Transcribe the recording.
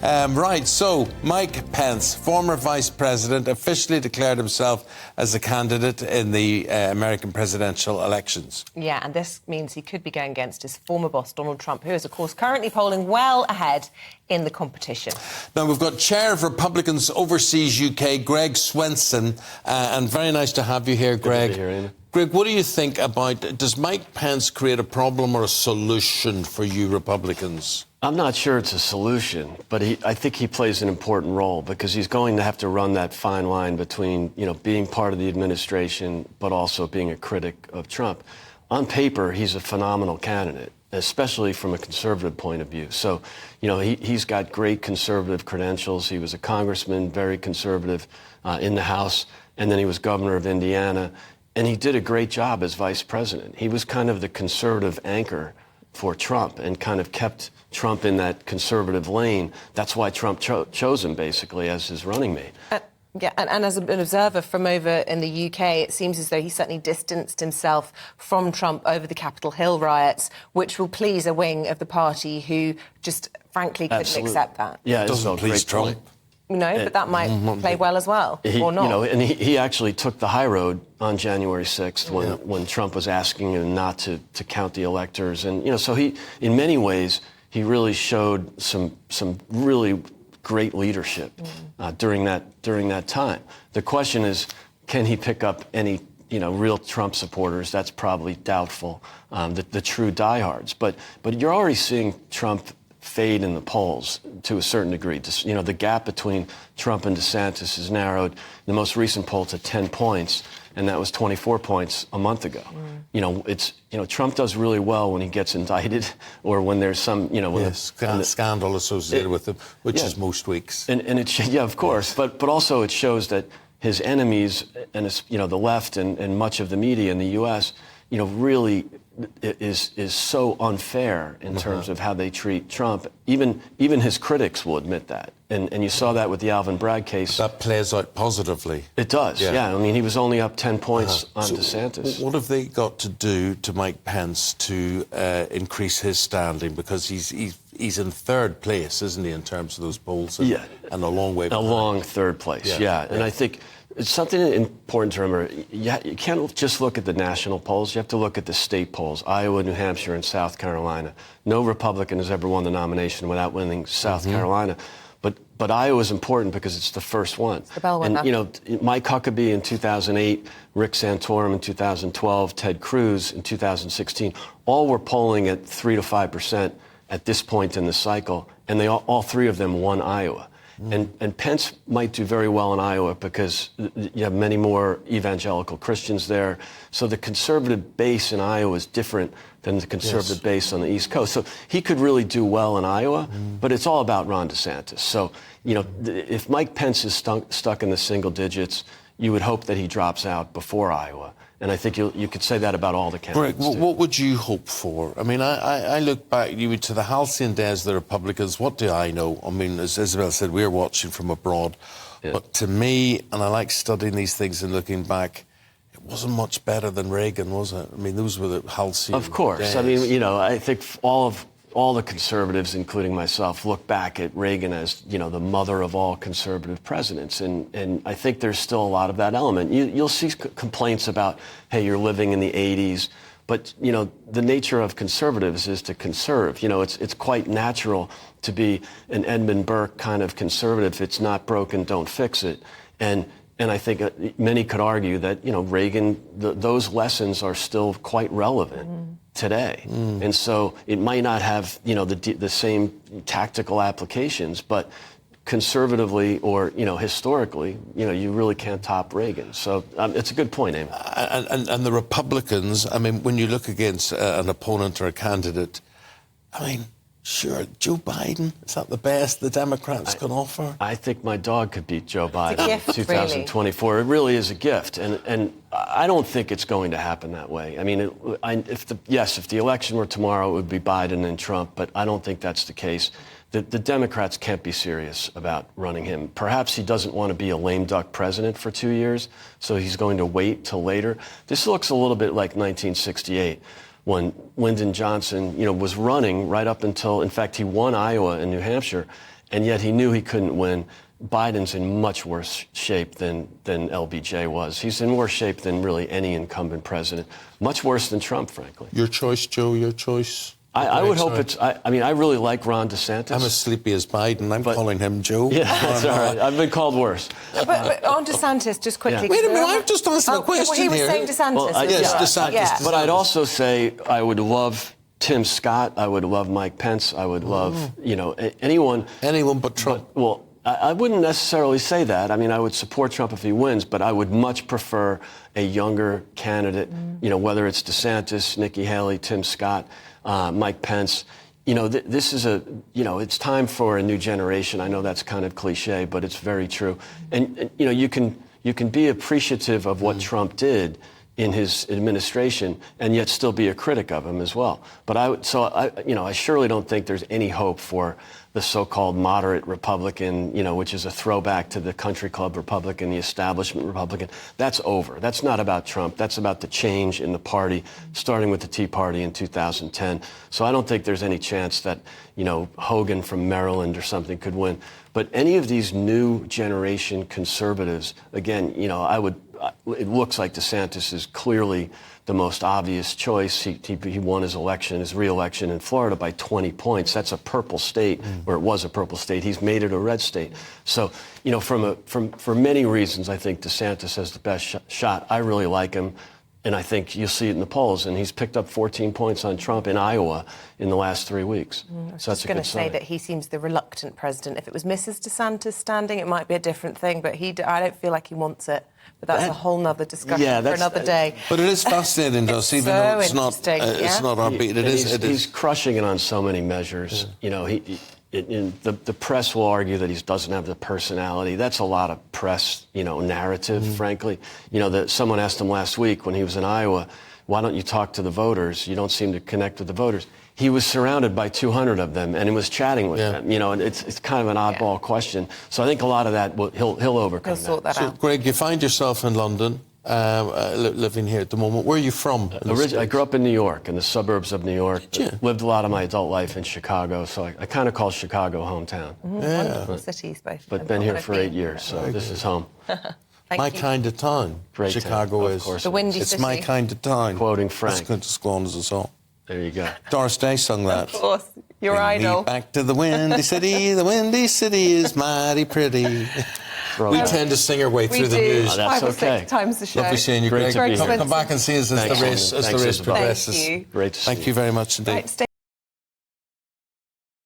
Right, so Mike Pence, former vice president, officially declared himself as a candidate in the American presidential elections. Yeah, and this means he could be going against his former boss, Donald Trump, who is, of course, currently polling well ahead in the competition. Now, we've got Chair of Republicans Overseas UK, Greg Swenson, and very nice to have you here, Greg. Good to be here, Ian. Greg, what do you think about, does Mike Pence create a problem or a solution for you Republicans? I'm not sure it's a solution, but I think he plays an important role because he's going to have to run that fine line between, being part of the administration but also being a critic of Trump. On paper, he's a phenomenal candidate, especially from a conservative point of view. So, he's got great conservative credentials. He was a congressman, very conservative in the House, and then he was governor of Indiana, and he did a great job as vice president. He was kind of the conservative anchor for Trump and kind of kept Trump in that conservative lane. That's why Trump chose him, basically, as his running mate. And as an observer from over in the UK, it seems as though he certainly distanced himself from Trump over the Capitol Hill riots, which will please a wing of the party who just, frankly, couldn't accept that. Yeah, it doesn't please Trump. No, but that might play well as well, or not. And he actually took the high road on January 6th when Trump was asking him not to count the electors. And, so he, in many ways, he really showed some really great leadership during that time. The question is, can he pick up any, real Trump supporters? That's probably doubtful, the true diehards. But you're already seeing Trump fade in the polls to a certain degree. The gap between Trump and DeSantis has narrowed. The most recent poll to 10 points, and that was 24 points a month ago. Trump does really well when he gets indicted or when there's some, scandal associated with him, which is most weeks. And of course, but also it shows that his enemies and the left and much of the media in the U.S. Really is so unfair in terms of how they treat Trump. Even his critics will admit that. And you saw that with the Alvin Bragg case. That plays out positively. It does, yeah. I mean, he was only up 10 points on DeSantis. What have they got to do to Mike Pence to increase his standing? Because he's in third place, isn't he, in terms of those polls? And a long way behind. A long third place, yeah. And I think it's something important to remember. You can't just look at the national polls. You have to look at the state polls, Iowa, New Hampshire, and South Carolina. No Republican has ever won the nomination without winning South Carolina. But Iowa is important because it's the first one. It's the bellwether. And, Mike Huckabee in 2008, Rick Santorum in 2012, Ted Cruz in 2016, all were polling at 3 to 5% at this point in the cycle, and all three of them won Iowa. And Pence might do very well in Iowa because you have many more evangelical Christians there. So the conservative base in Iowa is different than the conservative base on the East Coast. So he could really do well in Iowa, but it's all about Ron DeSantis. So, if Mike Pence is stuck in the single digits, you would hope that he drops out before Iowa. And I think you could say that about all the candidates. Greg, what would you hope for? I mean, I look back to the halcyon days of the Republicans. What do I know? I mean, as Isabel said, we're watching from abroad. Yeah. But to me, and I like studying these things and looking back, it wasn't much better than Reagan, was it? I mean, those were the halcyon Of course. days. I mean, I think all the conservatives, including myself, look back at Reagan as, the mother of all conservative presidents. And I think there's still a lot of that element. You'll see complaints about, hey, you're living in the 80s. But, the nature of conservatives is to conserve. It's quite natural to be an Edmund Burke kind of conservative. If it's not broken, don't fix it. And I think many could argue that, Reagan, those lessons are still quite relevant today. And so it might not have, the same tactical applications, but conservatively or, historically, you really can't top Reagan. So it's a good point, Amy. And the Republicans, I mean, when you look against an opponent or a candidate, I mean, sure, Joe Biden, is that the best the Democrats can offer? I think my dog could beat Joe Biden in 2024. Really. It really is a gift. And I don't think it's going to happen that way. I mean, if the election were tomorrow, it would be Biden and Trump, but I don't think that's the case. The Democrats can't be serious about running him. Perhaps he doesn't want to be a lame duck president for 2 years, so he's going to wait till later. This looks a little bit like 1968. When Lyndon Johnson, was running right up until, in fact, he won Iowa and New Hampshire, and yet he knew he couldn't win. Biden's in much worse shape than LBJ was. He's in worse shape than really any incumbent president. Much worse than Trump, frankly. Your choice, Joe, your choice. I would hope it's... I mean, I really like Ron DeSantis. I'm as sleepy as Biden. I'm calling him Joe. Yeah, that's all right. I've been called worse. But on DeSantis, just quickly... Yeah. Wait a minute, I'm just asking a question well, he was here. saying DeSantis. Well, yes, DeSantis. Yeah. But I'd also say I would love Tim Scott. I would love Mike Pence. I would love, anyone. Anyone but Trump. Well, I wouldn't necessarily say that. I mean, I would support Trump if he wins, but I would much prefer a younger candidate, whether it's DeSantis, Nikki Haley, Tim Scott, Mike Pence. This is it's time for a new generation. I know that's kind of cliche, but it's very true. And you can be appreciative of what Trump did in his administration and yet still be a critic of him as well. But I surely don't think there's any hope for the so-called moderate Republican, which is a throwback to the country club Republican, the establishment Republican. That's over. That's not about Trump. That's about the change in the party, starting with the Tea Party in 2010. So I don't think there's any chance that, Hogan from Maryland or something could win. But any of these new generation conservatives, again, it looks like DeSantis is clearly the most obvious choice. He won his re-election in Florida by 20 points. That's a purple state, where it was a purple state. He's made it a red state. So, for many reasons, I think DeSantis has the best shot. I really like him, and I think you'll see it in the polls. And he's picked up 14 points on Trump in Iowa in the last 3 weeks. I was just going to say that he seems the reluctant president. If it was Mrs. DeSantis standing, it might be a different thing, but I don't feel like he wants it. But that's a whole nother discussion for another day. But it is fascinating, Doss, even though it's not upbeat. He's crushing it on so many measures. The press will argue that he doesn't have the personality. That's a lot of press, narrative, frankly. Someone asked him last week when he was in Iowa, why don't you talk to the voters? You don't seem to connect with the voters. He was surrounded by 200 of them and he was chatting with them. And it's kind of an oddball question. So I think a lot of that he'll overcome. He'll sort that out. So, Greg, you find yourself in London, living here at the moment. Where are you from? I grew up in New York, in the suburbs of New York. Lived a lot of my adult life in Chicago, so I kind of call Chicago hometown. Wonderful cities, both. But been here for 8 years, so this is home. My kind of town. Great Chicago town. is. Of course the windy it's city. my kind of town. Quoting Frank. That's going to squanders us all. There you go. Doris Day sung that. Of course, your Bring idol. Me back to the windy city. The windy city is mighty pretty. We tend to sing our way through the news. That's 5 or 6 okay. times the show. Lovely seeing you, Greg. Great to be here. Come back and see us as the race progresses. Great to see you. Thank you very much indeed. Right, stay